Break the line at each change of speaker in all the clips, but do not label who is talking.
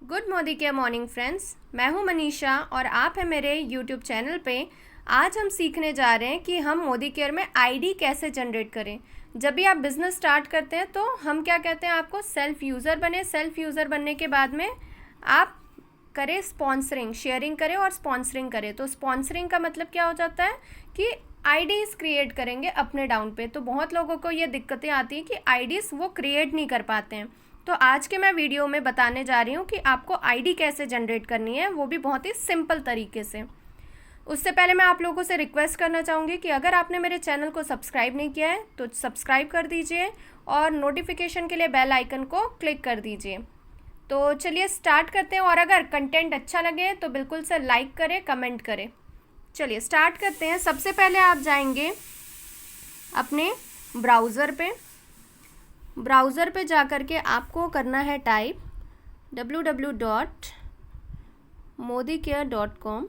Good Modi के morning friends. मैं हूं मनीषा और आप हैं मेरे यूट्यूब चैनल पे। आज हम सीखने जा रहे हैं कि हम मोदी केयर में आईडी कैसे जनरेट करें। जब भी आप बिज़नेस स्टार्ट करते हैं तो हम क्या कहते हैं, आपको सेल्फ यूज़र बने। सेल्फ यूज़र बनने के बाद में आप करें स्पॉन्सरिंग, शेयरिंग करें और स्पॉन्सरिंग करें। तो स्पॉन्सरिंग का मतलब क्या हो जाता है कि आईडीज़ क्रिएट करेंगे अपने डाउन पे। तो बहुत लोगों को ये दिक्कतें आती हैं कि आईडीज़ वो क्रिएट नहीं कर पाते हैं। तो आज के मैं वीडियो में बताने जा रही हूँ कि आपको आईडी कैसे जनरेट करनी है, वो भी बहुत ही सिंपल तरीके से। उससे पहले मैं आप लोगों से रिक्वेस्ट करना चाहूँगी कि अगर आपने मेरे चैनल को सब्सक्राइब नहीं किया है तो सब्सक्राइब कर दीजिए और नोटिफिकेशन के लिए बेल आइकन को क्लिक कर दीजिए। तो चलिए स्टार्ट करते हैं, और अगर कंटेंट अच्छा लगे तो बिल्कुल से लाइक करें, कमेंट करें। चलिए स्टार्ट करते हैं। सबसे पहले आप जाएंगे अपने ब्राउज़र पे जा कर के आपको करना है टाइप www.modicare.com।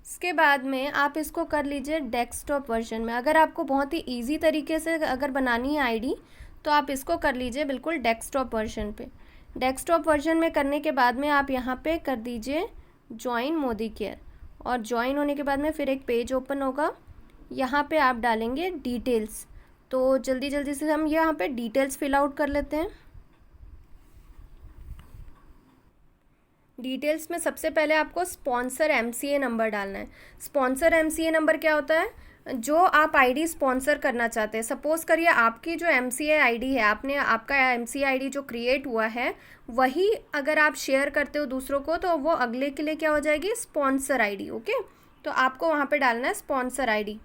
इसके बाद में आप इसको कर लीजिए डेस्कटॉप वर्जन में। अगर आपको बहुत ही इजी तरीके से अगर बनानी है आईडी तो आप इसको कर लीजिए बिल्कुल डेस्कटॉप वर्जन पे। डेस्कटॉप वर्जन में करने के बाद में आप यहाँ पे कर दीजिए ज्वाइन मोदी केयर, और ज्वाइन होने के बाद में फिर एक पेज ओपन होगा। यहाँ पे आप डालेंगे डिटेल्स। तो जल्दी जल्दी से हम यहाँ पे डिटेल्स फिल आउट कर लेते हैं। डिटेल्स में सबसे पहले आपको स्पॉन्सर एमसीए नंबर डालना है। स्पॉन्सर एमसीए नंबर क्या होता है? जो आप आईडी स्पॉन्सर करना चाहते हैं। सपोज़ करिए आपकी जो एमसीए आईडी है, आपका एमसीए आईडी जो क्रिएट हुआ है वही अगर आप शेयर करते हो दूसरों को तो वो अगले के लिए क्या हो जाएगी? Sponsor ID. ओके, तो आपको वहाँ पे डालना है स्पॉन्सर आईडी।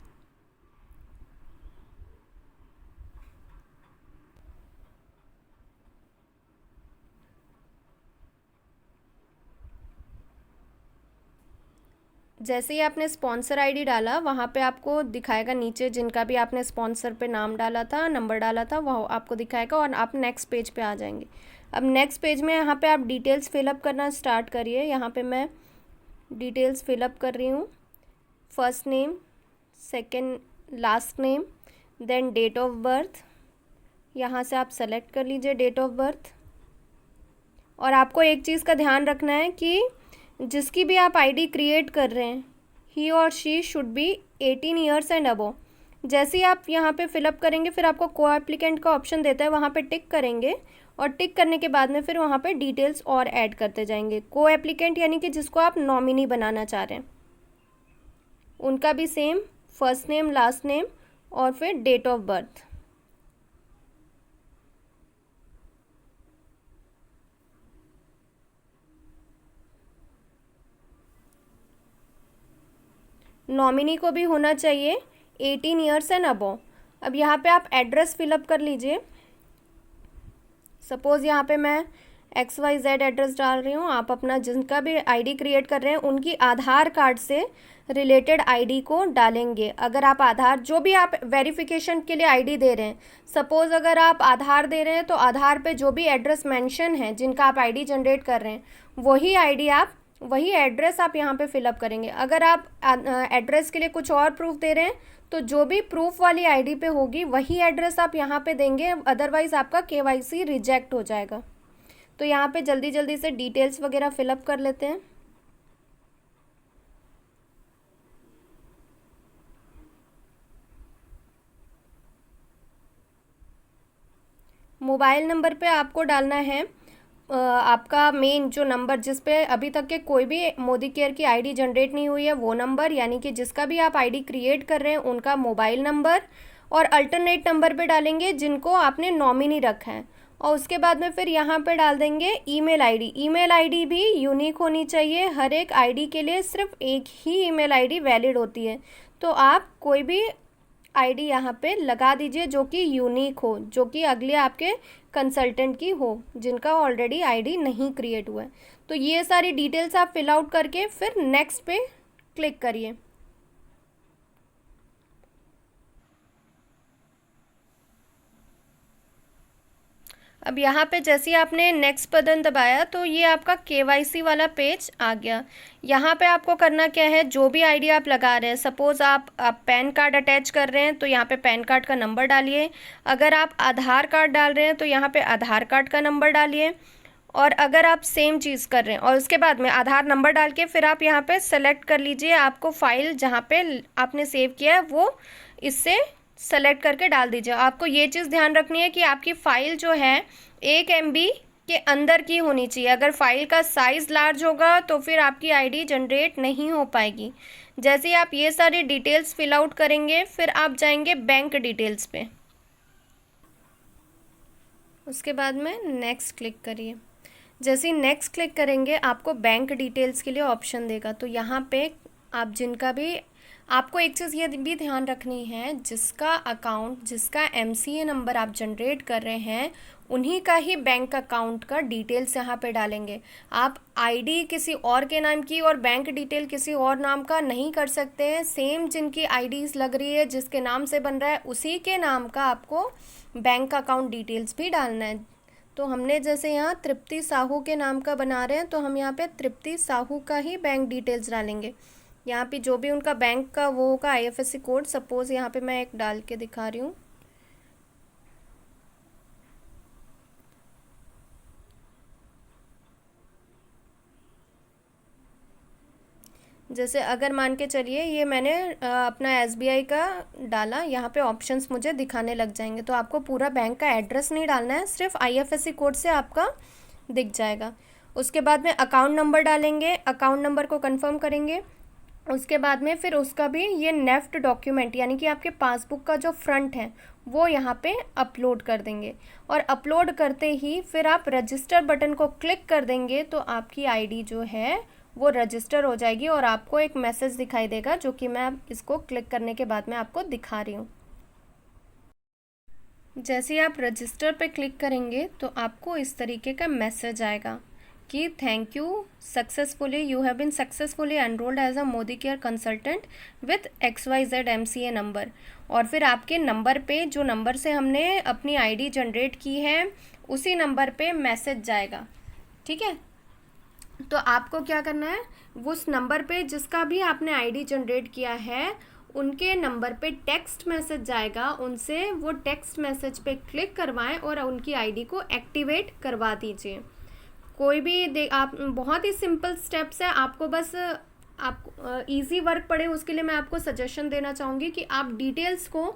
जैसे ही आपने स्पॉन्सर आईडी डाला वहाँ पे आपको दिखाएगा नीचे जिनका भी आपने स्पॉन्सर पे नाम डाला था, नंबर डाला था, वह आपको दिखाएगा और आप नेक्स्ट पेज पे आ जाएंगे। अब नेक्स्ट पेज में यहाँ पे आप डिटेल्स फिलअप करना स्टार्ट करिए। यहाँ पे मैं डिटेल्स फिलअप कर रही हूँ। First name, second, last name, then date of birth. यहाँ से आप सेलेक्ट कर लीजिए डेट ऑफ बर्थ। और आपको एक चीज़ का ध्यान रखना है कि जिसकी भी आप आईडी क्रिएट कर रहे हैं ही और she should be 18 years and above. जैसे ही आप यहाँ पे फिलअप करेंगे फिर आपको को एप्लीकेंट का ऑप्शन देता है, वहाँ पे टिक करेंगे और टिक करने के बाद में फिर वहाँ पे डिटेल्स और ऐड करते जाएंगे। को एप्लीकेंट यानी कि जिसको आप नॉमिनी बनाना चाह रहे हैं उनका भी same first name, last name और फिर डेट ऑफ बर्थ। नॉमिनी को भी होना चाहिए 18 ईयर्स एंड अबव। अब यहाँ पे आप एड्रेस फिलअप कर लीजिए। सपोज़ यहाँ पे मैं XYZ एड्रेस डाल रही हूँ। आप अपना जिनका भी आईडी क्रिएट कर रहे हैं उनकी आधार कार्ड से रिलेटेड आईडी को डालेंगे। अगर आप आधार, जो भी आप वेरिफिकेशन के लिए आईडी दे रहे हैं, सपोज़ अगर आप आधार दे रहे हैं तो आधार पे जो भी एड्रेस मेंशन है जिनका आप आईडी जनरेट कर रहे हैं वही एड्रेस आप यहाँ पे फिलअप करेंगे। अगर आप एड्रेस के लिए कुछ और प्रूफ दे रहे हैं तो जो भी प्रूफ वाली आईडी पे होगी वही एड्रेस आप यहाँ पे देंगे, अदरवाइज़ आपका केवाईसी रिजेक्ट हो जाएगा। तो यहाँ पे जल्दी जल्दी से डिटेल्स वगैरह फिलअप कर लेते हैं। मोबाइल नंबर पे आपको डालना है आपका मेन जो नंबर जिस पे अभी तक के कोई भी मोदी केयर की आईडी जनरेट नहीं हुई है वो नंबर, यानी कि जिसका भी आप आईडी क्रिएट कर रहे हैं उनका मोबाइल नंबर, और अल्टरनेट नंबर पे डालेंगे जिनको आपने नॉमिनी रखा है। और उसके बाद में फिर यहाँ पे डाल देंगे ईमेल आईडी। ईमेल आईडी भी यूनिक होनी चाहिए। हर एक आईडी के लिए सिर्फ एक ही ईमेल आईडी वैलिड होती है। तो आप कोई भी आईडी यहाँ पे लगा दीजिए जो कि यूनिक हो, जो कि अगले आपके कंसल्टेंट की हो जिनका ऑलरेडी आईडी नहीं क्रिएट हुआ है। तो ये सारी डिटेल्स आप फिल आउट करके फिर नेक्स्ट पे क्लिक करिए। अब यहाँ पे जैसे ही आपने नेक्स्ट बटन दबाया तो ये आपका केवाईसी वाला पेज आ गया। यहाँ पे आपको करना क्या है, जो भी आईडी आप लगा रहे हैं, सपोज़ आप पैन कार्ड अटैच कर रहे हैं तो यहाँ पे पैन कार्ड का नंबर डालिए। अगर आप आधार कार्ड डाल रहे हैं तो यहाँ पे आधार कार्ड का नंबर डालिए। और अगर आप सेम चीज़ कर रहे हैं और उसके बाद में आधार नंबर डाल के फिर आप यहाँ पे सेलेक्ट कर लीजिए, आपको फ़ाइल जहाँ पे आपने सेव किया है वो इससे सेलेक्ट करके डाल दीजिए। आपको ये चीज़ ध्यान रखनी है कि आपकी फ़ाइल जो है 1 MB के अंदर की होनी चाहिए। अगर फ़ाइल का साइज़ लार्ज होगा तो फिर आपकी आईडी जनरेट नहीं हो पाएगी। जैसे ही आप ये सारी डिटेल्स फिल आउट करेंगे फिर आप जाएंगे बैंक डिटेल्स पे, उसके बाद में नेक्स्ट क्लिक करिए। जैसे ही नेक्स्ट क्लिक करेंगे आपको बैंक डिटेल्स के लिए ऑप्शन देगा। तो यहाँ पे आप जिनका भी, आपको एक चीज़ ये भी ध्यान रखनी है, जिसका अकाउंट, जिसका MCA नंबर आप जनरेट कर रहे हैं उन्हीं का ही बैंक अकाउंट का डिटेल्स यहाँ पे डालेंगे। आप आईडी किसी और के नाम की और बैंक डिटेल किसी और नाम का नहीं कर सकते हैं। सेम जिनकी आईडीज़ लग रही है, जिसके नाम से बन रहा है, उसी के नाम का आपको बैंक अकाउंट डिटेल्स भी डालना है। तो हमने जैसे यहाँ तृप्ति साहू के नाम का बना रहे हैं तो हम यहाँ पे तृप्ति साहू का ही बैंक डिटेल्स डालेंगे। यहाँ पे जो भी उनका बैंक का वो होगा IFSC कोड, सपोज़ यहाँ पे मैं एक डाल के दिखा रही हूँ। जैसे अगर मान के चलिए ये मैंने अपना SBI का डाला, यहाँ पे ऑप्शंस मुझे दिखाने लग जाएंगे। तो आपको पूरा बैंक का एड्रेस नहीं डालना है, सिर्फ IFSC कोड से आपका दिख जाएगा। उसके बाद में अकाउंट नंबर डालेंगे, अकाउंट नंबर को कंफर्म करेंगे। उसके बाद में फिर उसका भी ये नेफ्ट डॉक्यूमेंट यानी कि आपके पासबुक का जो फ्रंट है वो यहाँ पे अपलोड कर देंगे। और अपलोड करते ही फिर आप रजिस्टर बटन को क्लिक कर देंगे तो आपकी आईडी जो है वो रजिस्टर हो जाएगी और आपको एक मैसेज दिखाई देगा, जो कि मैं इसको क्लिक करने के बाद में आपको दिखा रही हूँ। जैसे ही आप रजिस्टर पे क्लिक करेंगे तो आपको इस तरीके का मैसेज आएगा कि thank you successfully, you have been successfully enrolled as a Modi care consultant with XYZ MCA number. और फिर आपके नंबर पे, जो नंबर से हमने अपनी आईडी जनरेट की है, उसी नंबर पे मैसेज जाएगा। ठीक है, तो आपको क्या करना है, उस नंबर पे जिसका भी आपने आईडी जनरेट किया है उनके नंबर पे टेक्स्ट मैसेज जाएगा, उनसे वो टेक्स्ट मैसेज पे क्लिक करवाएं और उनकी आईडी को एक्टिवेट करवा दीजिए। कोई भी आप, बहुत ही सिंपल स्टेप्स है, आपको बस आप इजी वर्क पड़े उसके लिए मैं आपको सजेशन देना चाहूँगी कि आप डिटेल्स को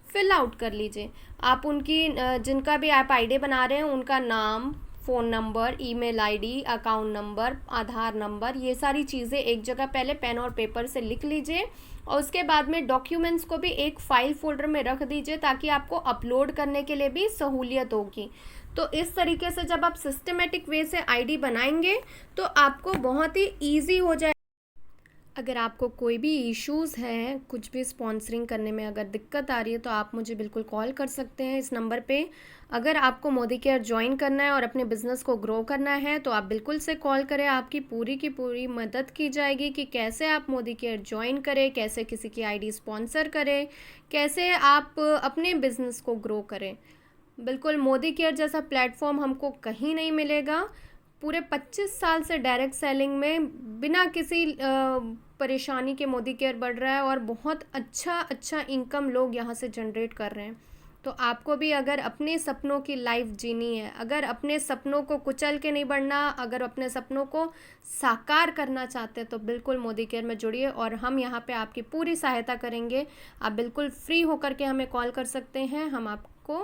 फिल आउट कर लीजिए। आप उनकी जिनका भी आप आईडी बना रहे हैं उनका नाम, phone number, email ID, account number, Aadhaar number, ये सारी चीज़ें एक जगह पहले पेन और पेपर से लिख लीजिए और उसके बाद में डॉक्यूमेंट्स को भी एक फ़ाइल फोल्डर में रख दीजिए ताकि आपको अपलोड करने के लिए भी सहूलियत होगी। तो इस तरीके से जब आप सिस्टमेटिक वे से आईडी बनाएंगे तो आपको बहुत ही ईजी हो जाए। अगर आपको कोई भी इश्यूज़ हैं, कुछ भी स्पॉन्सरिंग करने में अगर दिक्कत आ रही है तो आप मुझे बिल्कुल कॉल कर सकते हैं इस नंबर पे। अगर आपको मोदी केयर ज्वाइन करना है और अपने बिज़नेस को ग्रो करना है तो आप बिल्कुल से कॉल करें, आपकी पूरी की पूरी मदद की जाएगी कि कैसे आप मोदी केयर ज्वाइन करें, कैसे किसी की आईडी स्पॉन्सर करें, कैसे आप अपने बिज़नेस को ग्रो करें। बिल्कुल मोदी केयर जैसा प्लेटफॉर्म हमको कहीं नहीं मिलेगा। पूरे 25 साल से डायरेक्ट सेलिंग में बिना किसी परेशानी के मोदी केयर बढ़ रहा है और बहुत अच्छा इनकम लोग यहाँ से जनरेट कर रहे हैं। तो आपको भी अगर अपने सपनों की लाइफ जीनी है, अगर अपने सपनों को कुचल के नहीं बढ़ना, अगर अपने सपनों को साकार करना चाहते हैं तो बिल्कुल मोदी केयर में जुड़िए और हम यहाँ पे आपकी पूरी सहायता करेंगे। आप बिल्कुल फ्री होकर के हमें कॉल कर सकते हैं, हम आपको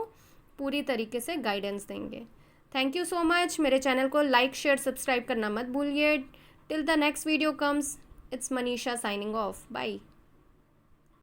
पूरी तरीके से गाइडेंस देंगे। Thank you so much. मेरे चैनल को लाइक, शेयर, सब्सक्राइब करना मत भूलिए। Till the next video comes, it's Manisha signing off. Bye.